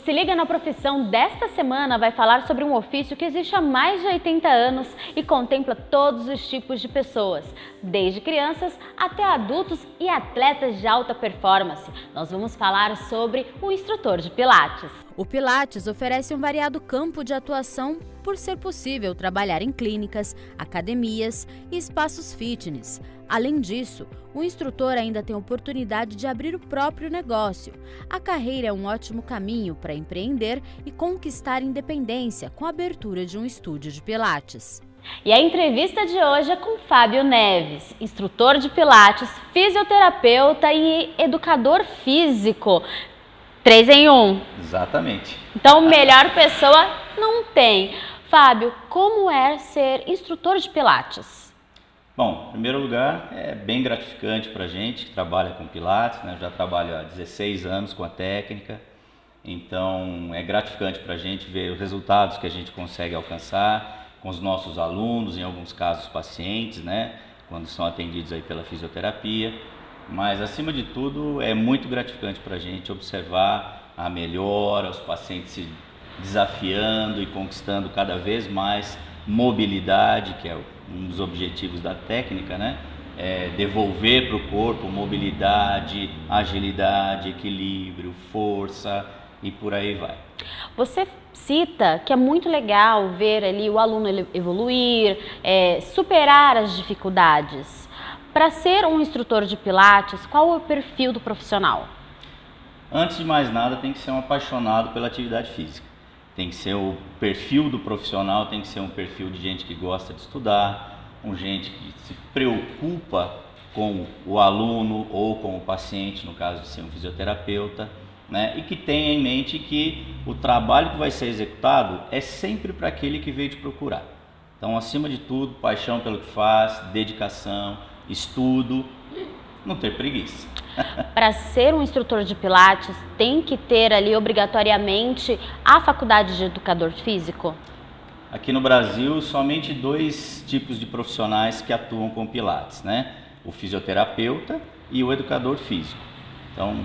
Se Liga na Profissão desta semana vai falar sobre um ofício que existe há mais de 80 anos e contempla todos os tipos de pessoas, desde crianças até adultos e atletas de alta performance. Nós vamos falar sobre o instrutor de Pilates. O Pilates oferece um variado campo de atuação por ser possível trabalhar em clínicas, academias e espaços fitness. Além disso, o instrutor ainda tem a oportunidade de abrir o próprio negócio. A carreira é um ótimo caminho para empreender e conquistar independência com a abertura de um estúdio de Pilates. E a entrevista de hoje é com Fábio Neves, instrutor de Pilates, fisioterapeuta e educador físico. 3 em 1. Exatamente. Então, melhor pessoa não tem. Fábio, como é ser instrutor de Pilates? Bom, em primeiro lugar, é bem gratificante para a gente que trabalha com Pilates, né? Eu já trabalho há 16 anos com a técnica, então é gratificante para a gente ver os resultados que a gente consegue alcançar com os nossos alunos, em alguns casos pacientes, né? Quando são atendidos aí pela fisioterapia. Mas, acima de tudo, é muito gratificante para a gente observar a melhora, os pacientes se desafiando e conquistando cada vez mais mobilidade, que é um dos objetivos da técnica, né? É devolver para o corpo mobilidade, agilidade, equilíbrio, força e por aí vai. Você cita que é muito legal ver ali o aluno evoluir, superar as dificuldades. Para ser um instrutor de Pilates, qual é o perfil do profissional? Antes de mais nada, tem que ser um apaixonado pela atividade física. Tem que ser o perfil do profissional, tem que ser um perfil de gente que gosta de estudar, gente que se preocupa com o aluno ou com o paciente, no caso de ser um fisioterapeuta, né? E que tenha em mente que o trabalho que vai ser executado é sempre para aquele que veio te procurar. Então, acima de tudo, paixão pelo que faz, dedicação, estudo, não ter preguiça. Para ser um instrutor de Pilates, tem que ter ali obrigatoriamente a faculdade de educador físico? Aqui no Brasil, somente 2 tipos de profissionais que atuam com Pilates, né? O fisioterapeuta e o educador físico. Então,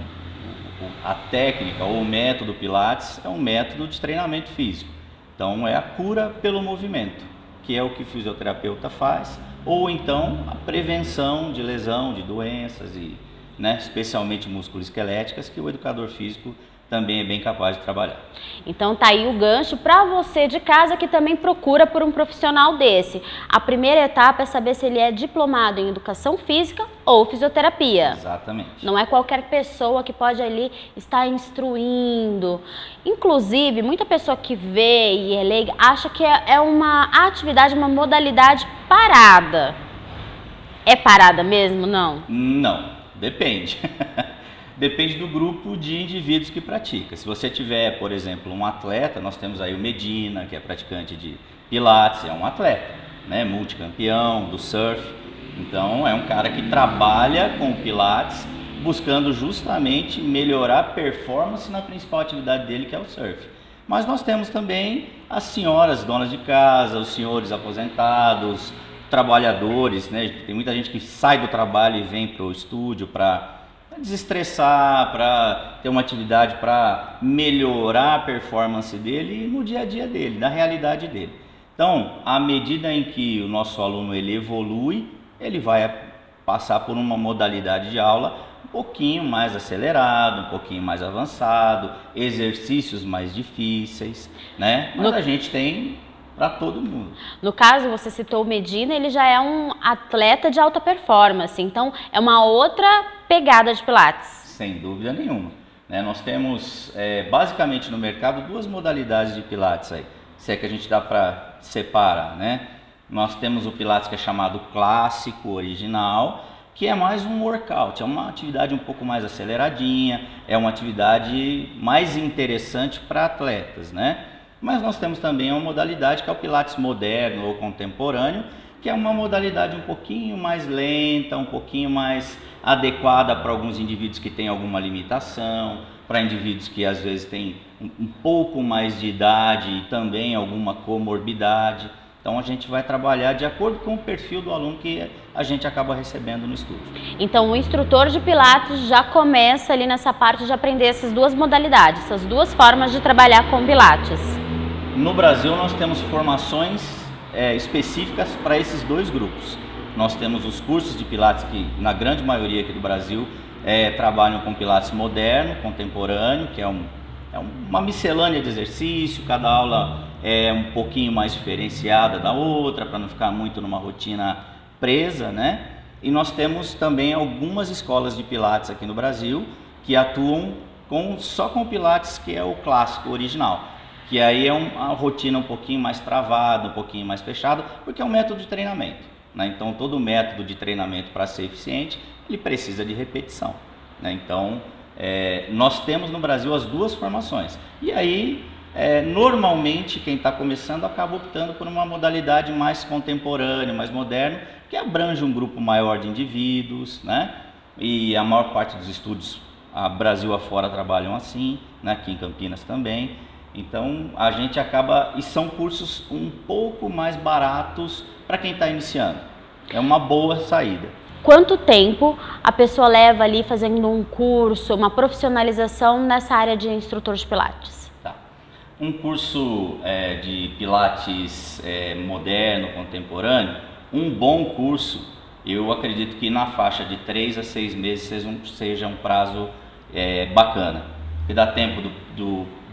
a técnica ou o método Pilates é um método de treinamento físico. Então, é a cura pelo movimento, que é o que o fisioterapeuta faz, ou então a prevenção de lesão, de doenças, né, especialmente musculoesqueléticas, que o educador físico também é bem capaz de trabalhar. Então tá aí o gancho para você de casa que também procura por um profissional desse. A primeira etapa é saber se ele é diplomado em educação física ou fisioterapia. Exatamente. Não é qualquer pessoa que pode ali estar instruindo. Inclusive, muita pessoa que vê e é leiga acha que é uma atividade, uma modalidade parada. É parada mesmo, não? Não, depende. Depende do grupo de indivíduos que pratica. Se você tiver, por exemplo, um atleta, nós temos aí o Medina, que é praticante de Pilates, é um atleta, né, multicampeão do surf. Então é um cara que trabalha com Pilates, buscando justamente melhorar a performance na principal atividade dele, que é o surf. Mas nós temos também as senhoras donas de casa, os senhores aposentados, trabalhadores, né? Tem muita gente que sai do trabalho e vem para o estúdio para desestressar, para ter uma atividade para melhorar a performance dele no dia a dia dele, na realidade dele. Então, à medida em que o nosso aluno ele evolui, ele vai passar por uma modalidade de aula um pouquinho mais acelerado, um pouquinho mais avançado, exercícios mais difíceis, né? Mas a gente tem para todo mundo. No caso, você citou o Medina, ele já é um atleta de alta performance, então é uma outra pegada de Pilates. Sem dúvida nenhuma. Né? Nós temos basicamente no mercado 2 modalidades de Pilates aí, se é que a gente dá para separar, né? Nós temos o Pilates que é chamado clássico, original, que é mais um workout, é uma atividade um pouco mais aceleradinha, é uma atividade mais interessante para atletas, né? Mas nós temos também uma modalidade que é o Pilates moderno ou contemporâneo, que é uma modalidade um pouquinho mais lenta, um pouquinho mais adequada para alguns indivíduos que têm alguma limitação, para indivíduos que às vezes têm um pouco mais de idade e também alguma comorbidade. Então a gente vai trabalhar de acordo com o perfil do aluno que a gente acaba recebendo no estúdio. Então o instrutor de Pilates já começa ali nessa parte de aprender essas duas modalidades, essas duas formas de trabalhar com Pilates. No Brasil nós temos formações específicas para esses dois grupos. Nós temos os cursos de Pilates que na grande maioria aqui do Brasil trabalham com Pilates moderno, contemporâneo, que é uma miscelânea de exercício, cada aula é um pouquinho mais diferenciada da outra, para não ficar muito numa rotina presa, né? E nós temos também algumas escolas de Pilates aqui no Brasil que atuam só com o Pilates, que é o clássico, original, que aí é uma rotina um pouquinho mais travada, um pouquinho mais fechada, porque é um método de treinamento, né? Então todo método de treinamento, para ser eficiente, ele precisa de repetição, né? Então nós temos no Brasil as duas formações, e aí normalmente quem está começando acaba optando por uma modalidade mais contemporânea, mais moderna, que abrange um grupo maior de indivíduos, né? E a maior parte dos estúdios Brasil afora trabalham assim, né? Aqui em Campinas também. Então a gente acaba, e são cursos um pouco mais baratos para quem está iniciando, é uma boa saída. Quanto tempo a pessoa leva ali fazendo um curso, uma profissionalização nessa área de instrutor de Pilates? Um curso de Pilates moderno, contemporâneo, um bom curso, eu acredito que na faixa de 3 a 6 meses seja um prazo bacana, que dá tempo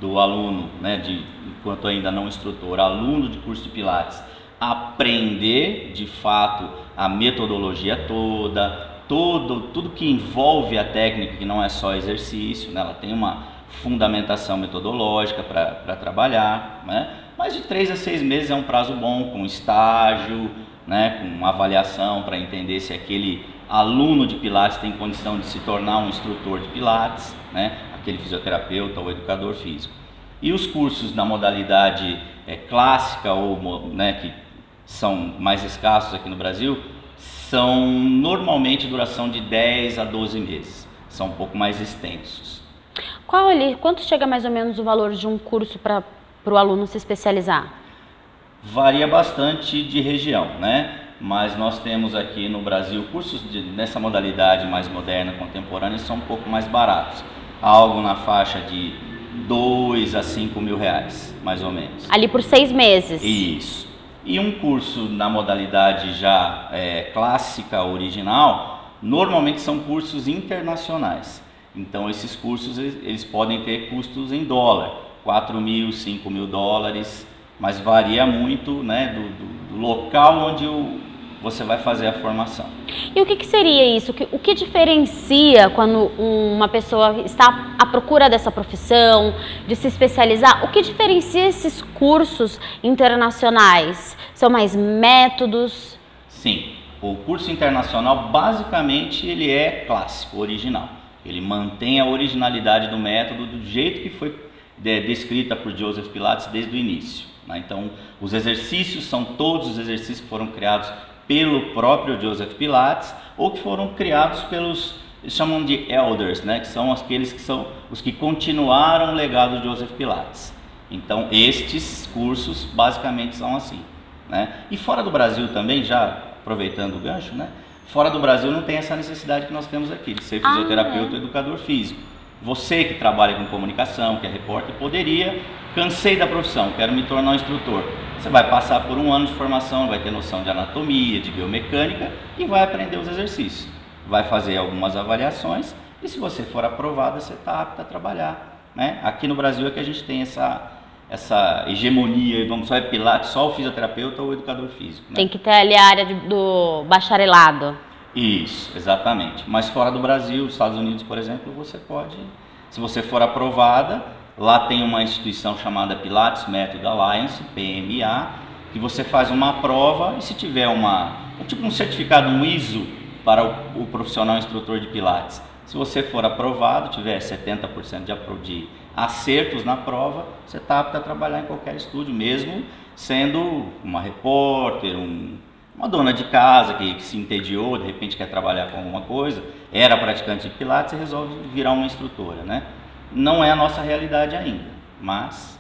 do aluno, né, enquanto ainda não instrutor, aluno de curso de Pilates, aprender de fato a metodologia toda, tudo que envolve a técnica, que não é só exercício, né, ela tem uma fundamentação metodológica para trabalhar, né? Mas de 3 a 6 meses é um prazo bom, com estágio, né, com avaliação para entender se aquele aluno de Pilates tem condição de se tornar um instrutor de Pilates, né, aquele fisioterapeuta ou educador físico. E os cursos na modalidade clássica, ou né, que são mais escassos aqui no Brasil, são normalmente duração de 10 a 12 meses, são um pouco mais extensos. Quanto chega mais ou menos o valor de um curso para o aluno se especializar? Varia bastante de região, né? Mas nós temos aqui no Brasil cursos nessa modalidade mais moderna, contemporânea, são um pouco mais baratos. Algo na faixa de 2 a 5 mil reais, mais ou menos. Ali por 6 meses? Isso. E um curso na modalidade já clássica, original, normalmente são cursos internacionais. Então esses cursos eles podem ter custos em dólar, 4 mil, 5 mil dólares, mas varia muito, né, do local onde você vai fazer a formação. E o que seria isso? O que diferencia quando uma pessoa está à procura dessa profissão, de se especializar? O que diferencia esses cursos internacionais? São mais métodos? Sim, o curso internacional basicamente ele é clássico, original. Ele mantém a originalidade do método do jeito que foi descrita por Joseph Pilates desde o início, né? Então, os exercícios são todos os exercícios que foram criados pelo próprio Joseph Pilates ou que foram criados pelos, eles chamam de elders, né? Que são aqueles que são os que continuaram o legado de Joseph Pilates. Então, estes cursos basicamente são assim, né? E fora do Brasil também, já aproveitando o gancho, né? Fora do Brasil não tem essa necessidade que nós temos aqui, de ser fisioterapeuta ou educador físico. Você que trabalha com comunicação, que é repórter, poderia, cansei da profissão, quero me tornar um instrutor. Você vai passar por um ano de formação, vai ter noção de anatomia, de biomecânica e vai aprender os exercícios. Vai fazer algumas avaliações e se você for aprovado, você está apto a trabalhar, né? Aqui no Brasil é que a gente tem essa hegemonia, vamos só Pilates, só o fisioterapeuta ou o educador físico, né? Tem que ter ali a área do bacharelado. Isso, exatamente. Mas fora do Brasil, Estados Unidos, por exemplo, você pode, se você for aprovada, lá tem uma instituição chamada Pilates Method Alliance, PMA, que você faz uma prova e se tiver tipo um certificado, um ISO para o profissional instrutor de Pilates, se você for aprovado, tiver 70% de acertos na prova, você está apto a trabalhar em qualquer estúdio, mesmo sendo uma repórter, uma dona de casa que se entediou, de repente quer trabalhar com alguma coisa, era praticante de Pilates e resolve virar uma instrutora, né? Não é a nossa realidade ainda, mas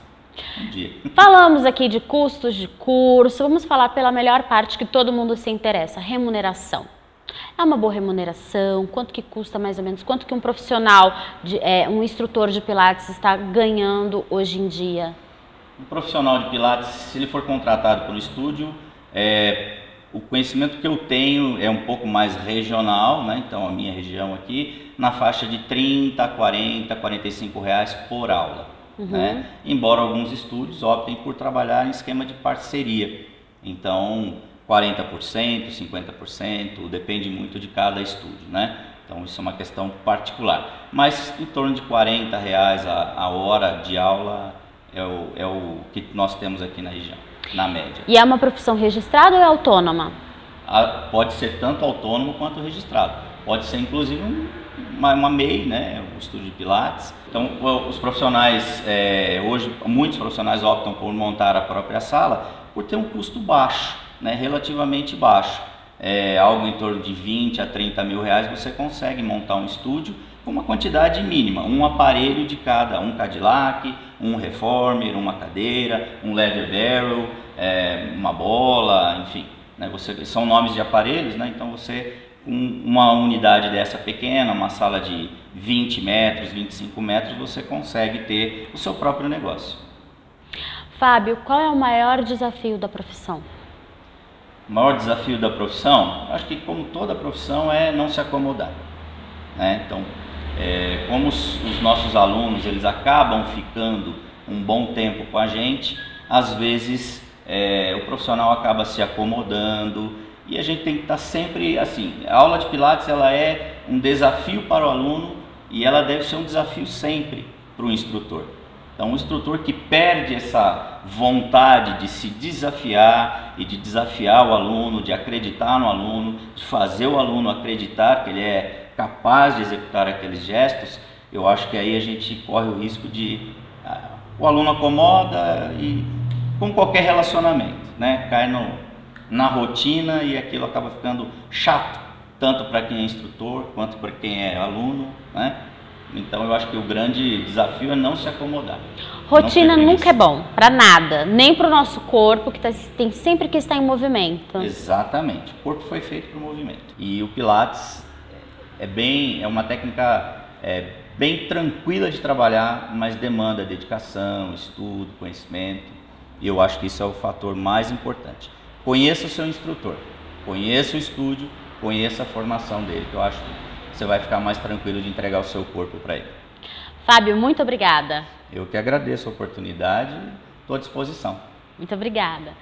Um dia. Falamos aqui de custos de curso, vamos falar pela melhor parte que todo mundo se interessa, remuneração. É uma boa remuneração? Quanto que custa mais ou menos? Quanto que um profissional, um instrutor de Pilates está ganhando hoje em dia? Um profissional de Pilates, se ele for contratado por um estúdio, o conhecimento que eu tenho é um pouco mais regional, né? Então a minha região aqui, na faixa de 30, 40, 45 reais por aula. Né? Embora alguns estúdios optem por trabalhar em esquema de parceria. Então 40%, 50%, depende muito de cada estúdio, né? Então isso é uma questão particular. Mas em torno de 40 reais a hora de aula é o que nós temos aqui na região, na média. E é uma profissão registrada ou é autônoma? Pode ser tanto autônomo quanto registrado. Pode ser inclusive uma MEI, né? Um estúdio de Pilates. Então os profissionais, hoje muitos profissionais optam por montar a própria sala por ter um custo baixo. Né, relativamente baixo, algo em torno de 20 a 30 mil reais você consegue montar um estúdio com uma quantidade mínima, um aparelho de cada, um Cadillac, um reformer, uma cadeira, um leather barrel, uma bola, enfim, né, são nomes de aparelhos, né, então você com uma unidade dessa pequena, uma sala de 20 metros, 25 metros, você consegue ter o seu próprio negócio. Fábio, qual é o maior desafio da profissão? O maior desafio da profissão, acho que como toda profissão, é não se acomodar. Né? Então, como os nossos alunos eles acabam ficando um bom tempo com a gente, às vezes o profissional acaba se acomodando e a gente tem que estar sempre assim. A aula de Pilates ela é um desafio para o aluno e ela deve ser um desafio sempre para o instrutor. Então, um instrutor que perde essa vontade de se desafiar e de desafiar o aluno, de acreditar no aluno, de fazer o aluno acreditar que ele é capaz de executar aqueles gestos, eu acho que aí a gente corre o risco de o aluno acomoda e com qualquer relacionamento, né? Cai na rotina e aquilo acaba ficando chato, tanto para quem é instrutor quanto para quem é aluno, né? Então eu acho que o grande desafio é não se acomodar. Rotina nunca é bom, para nada, nem para o nosso corpo, que tem sempre que estar em movimento. Exatamente, o corpo foi feito para o movimento. E o Pilates é uma técnica bem tranquila de trabalhar, mas demanda dedicação, estudo, conhecimento. E eu acho que isso é o fator mais importante. Conheça o seu instrutor, conheça o estúdio, conheça a formação dele, que eu acho que você vai ficar mais tranquilo de entregar o seu corpo para ele. Fábio, muito obrigada. Eu que agradeço a oportunidade e estou à disposição. Muito obrigada.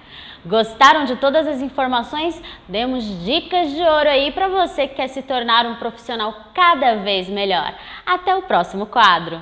Gostaram de todas as informações? Demos dicas de ouro aí para você que quer se tornar um profissional cada vez melhor. Até o próximo quadro.